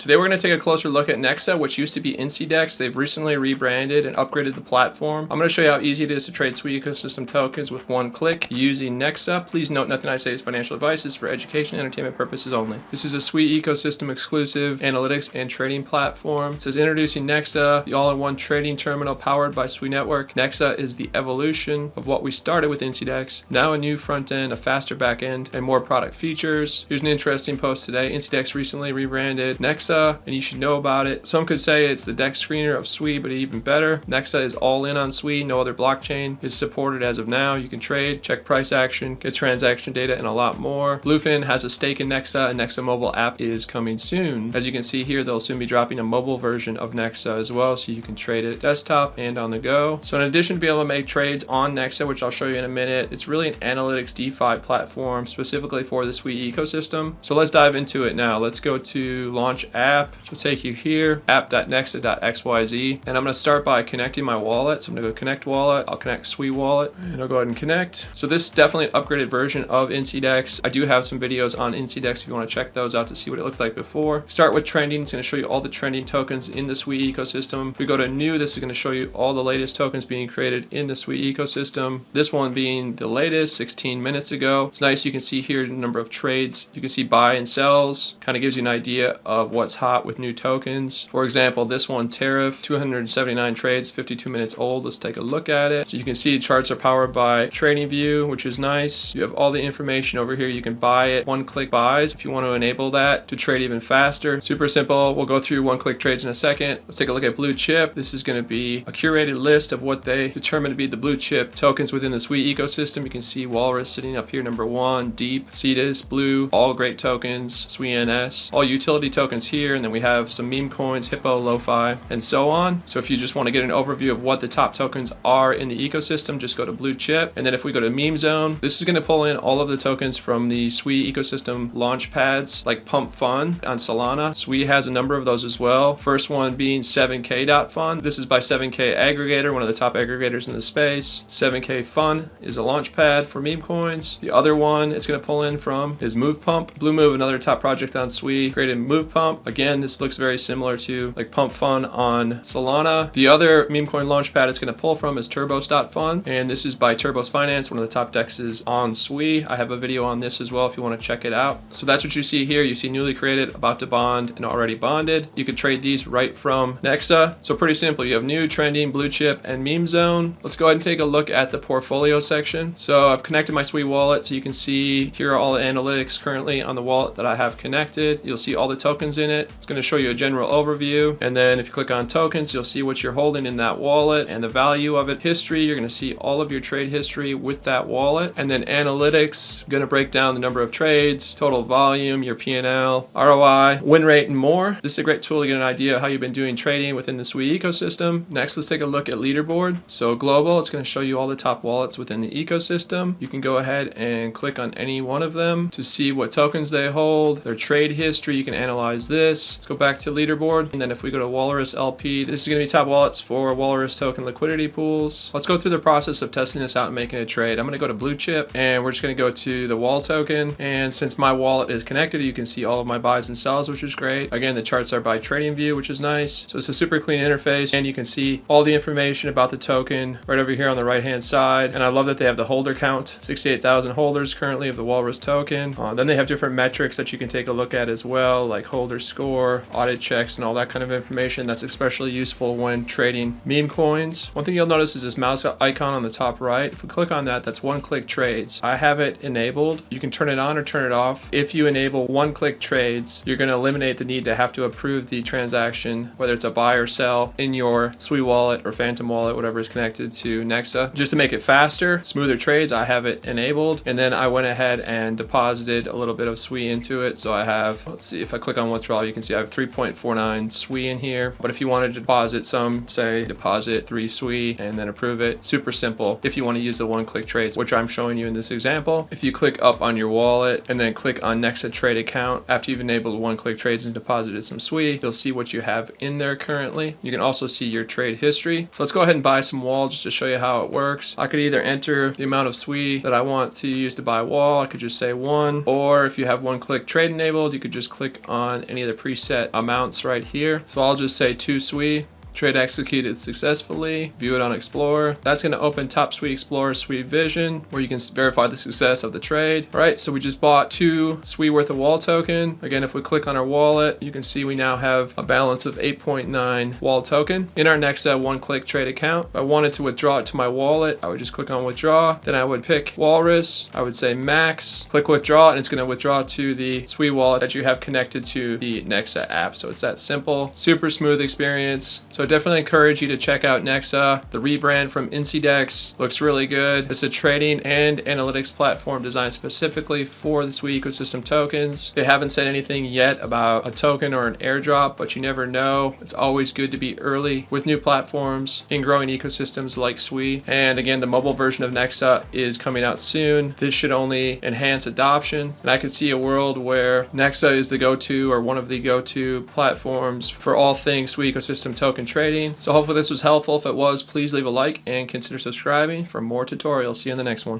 Today we're going to take a closer look at Nexa, which used to be insiDex. They've recently rebranded and upgraded the platform. I'm going to show you how easy it is to trade Sui ecosystem tokens with one click using Nexa. Please note nothing I say is financial advice. It's for education and entertainment purposes only. This is a Sui ecosystem exclusive analytics and trading platform. It says introducing Nexa, the all-in-one trading terminal powered by Sui Network. Nexa is the evolution of what we started with insiDex. Now a new front end, a faster back end, and more product features. Here's an interesting post today. insiDex recently rebranded Nexa, and you should know about it. Some could say it's the Dex Screener of Sui, but even better. Nexa is all in on Sui. No other blockchain is supported as of now. You can trade, check price action, get transaction data, and a lot more. Bluefin has a stake in Nexa, and Nexa mobile app is coming soon. As you can see here, they'll soon be dropping a mobile version of Nexa as well, so you can trade it desktop and on the go. So in addition to being able to make trades on Nexa, which I'll show you in a minute, it's really an analytics DeFi platform specifically for the Sui ecosystem. So let's dive into it now. Let's go to launch app, which will take you here, app.nexa.xyz. And I'm going to start by connecting my wallet. So I'm going to go connect wallet. I'll connect Sui wallet and I'll go ahead and connect. So this is definitely an upgraded version of insiDex. I do have some videos on insiDex if you want to check those out to see what it looked like before. Start with trending. It's going to show you all the trending tokens in the Sui ecosystem. If we go to new, this is going to show you all the latest tokens being created in the Sui ecosystem. This one being the latest 16 minutes ago. It's nice. You can see here the number of trades. You can see buy and sells. Kind of gives you an idea of what's hot with new tokens. For example, this one, tariff, 279 trades, 52 minutes old. Let's take a look at it. So you can see charts are powered by TradingView, which is nice. You have all the information over here. You can buy it, one-click buys if you want to enable that to trade even faster. Super simple. We'll go through one-click trades in a second. Let's take a look at blue chip. This is going to be a curated list of what they determine to be the blue chip tokens within the Sui ecosystem. You can see Walrus sitting up here, number one, Deep, Cetus, Blue, all great tokens, Sui NS, all utility tokens here, and then we have some meme coins, Hippo, Lo-Fi, and so on. So if you just want to get an overview of what the top tokens are in the ecosystem, just go to blue chip. And then if we go to meme zone, this is going to pull in all of the tokens from the Sui ecosystem launch pads like Pump Fun on Solana. Sui has a number of those as well. First one being 7K.Fun. This is by 7K Aggregator, one of the top aggregators in the space. 7K Fun is a launch pad for meme coins. The other one it's going to pull in from is Move Pump. Blue Move, another top project on Sui, created Move Pump. Again, this looks very similar to like Pump Fun on Solana. The other meme coin launchpad it's going to pull from is Turbos.fun, and this is by Turbos Finance, one of the top dexes on Sui. I have a video on this as well if you want to check it out. So that's what you see here. You see newly created, about to bond, and already bonded. You can trade these right from Nexa. So pretty simple. You have new, trending, blue chip, and meme zone. Let's go ahead and take a look at the portfolio section. So I've connected my Sui wallet, so you can see here are all the analytics currently on the wallet that I have connected. You'll see all the tokens in it. It's going to show you a general overview, and then if you click on tokens, you'll see what you're holding in that wallet and the value of it. History, you're going to see all of your trade history with that wallet, and then analytics, going to break down the number of trades, total volume, your P&L, ROI, win rate, and more. This is a great tool to get an idea of how you've been doing trading within the Sui ecosystem. Next, let's take a look at leaderboard. So global, it's going to show you all the top wallets within the ecosystem. You can go ahead and click on any one of them to see what tokens they hold, their trade history. You can analyze this. Let's go back to leaderboard, and then if we go to Walrus LP, this is going to be top wallets for Walrus token liquidity pools. Let's go through the process of testing this out and making a trade. I'm going to go to blue chip, and we're just going to go to the wall token, and since my wallet is connected, you can see all of my buys and sells, which is great. Again, the charts are by TradingView, which is nice. So it's a super clean interface, and you can see all the information about the token right over here on the right hand side. And I love that they have the holder count, 68,000 holders currently of the Walrus token. Then they have different metrics that you can take a look at as well, like holder score, audit checks, and all that kind of information. That's especially useful when trading meme coins. One thing you'll notice is this mouse icon on the top right. If we click on that, that's one-click trades. I have it enabled. You can turn it on or turn it off. If you enable one-click trades, you're going to eliminate the need to have to approve the transaction, whether it's a buy or sell in your Sui wallet or Phantom wallet, whatever is connected to Nexa. Just to make it faster, smoother trades, I have it enabled. And then I went ahead and deposited a little bit of Sui into it. So I have, let's see, if I click on withdrawal, you can see I have 3.49 Sui in here. But if you wanted to deposit some, say deposit 3 Sui and then approve it, super simple. If you want to use the one-click trades, which I'm showing you in this example, if you click up on your wallet and then click on Nexa Trade Account, after you've enabled one-click trades and deposited some Sui, you'll see what you have in there currently. You can also see your trade history. So let's go ahead and buy some wall just to show you how it works. I could either enter the amount of Sui that I want to use to buy wall. I could just say 1, or if you have one-click trade enabled, you could just click on any of the the preset amounts right here. So I'll just say 2 SWE. Trade executed successfully. View it on Explorer. That's going to open Top SWE Explorer SWE Vision, where you can verify the success of the trade. All right, so we just bought 2 SWE worth of wall token. Again, if we click on our wallet, you can see we now have a balance of 8.9 wall token in our Nexa one-click trade account. If I wanted to withdraw it to my wallet, I would just click on withdraw. Then I would pick Walrus. I would say max, click withdraw, and it's going to withdraw to the SWE wallet that you have connected to the Nexa app. So it's that simple, super smooth experience. So I definitely encourage you to check out Nexa. The rebrand from insiDex looks really good. It's a trading and analytics platform designed specifically for the SWE ecosystem tokens. They haven't said anything yet about a token or an airdrop, but you never know. It's always good to be early with new platforms in growing ecosystems like SWE. And again, the mobile version of Nexa is coming out soon. This should only enhance adoption. And I could see a world where Nexa is the go-to or one of the go-to platforms for all things SWE ecosystem token trading. So hopefully this was helpful. If it was, please leave a like and consider subscribing for more tutorials. See you in the next one.